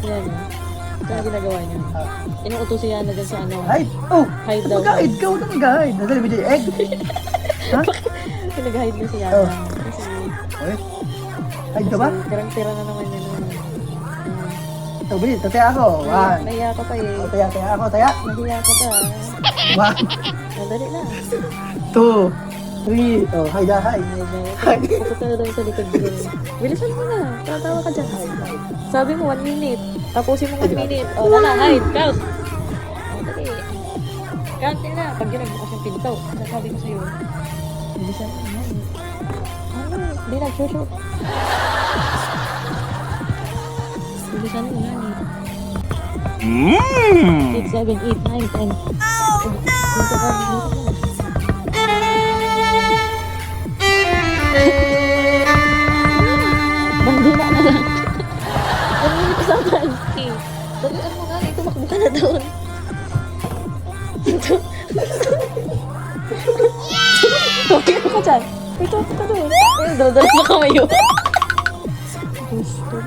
Yan. Ito ang ginagawa niya. Inuutos si Yana dyan sa ano. Hide! Oh! Hide daw. Mag-hide ka! Huwag ka mag-hide! Nadali mo dyan yung egg! Ha? Pinag-hide na si Yana. Oh. Kasi, Okay. Hide ka ba? tirang-tira na naman yan. Ito, bilis. Tataya ako. One. Nahiya ka pa eh. Oh, taya ako. Taya. Nahiya ka pa. One. Madali na. Two. Three. Oh, hide na, hide. Pupunta na daw sa likod ko. Bilisan mo na. Tatawa ka dyan. Sabi mo 1 minute. Tapusin mo 1 minute. O, wala. Hide. Count. O, dali. Count nila. Pag ginagbukas yung pinto. Sasabi ko sa'yo. Bilisan mo. Ano? Hindi nag-shoot. Bilisan mo. 6, 7, 8, 9, 10. Dito ka. Bandila na lang. Ang minit sa panty. Dalian mo nga, tumakbo ka na doon. Okay ka dyan. Ito ka doon. Ayun, dala-dala na kamay yun. Gusto.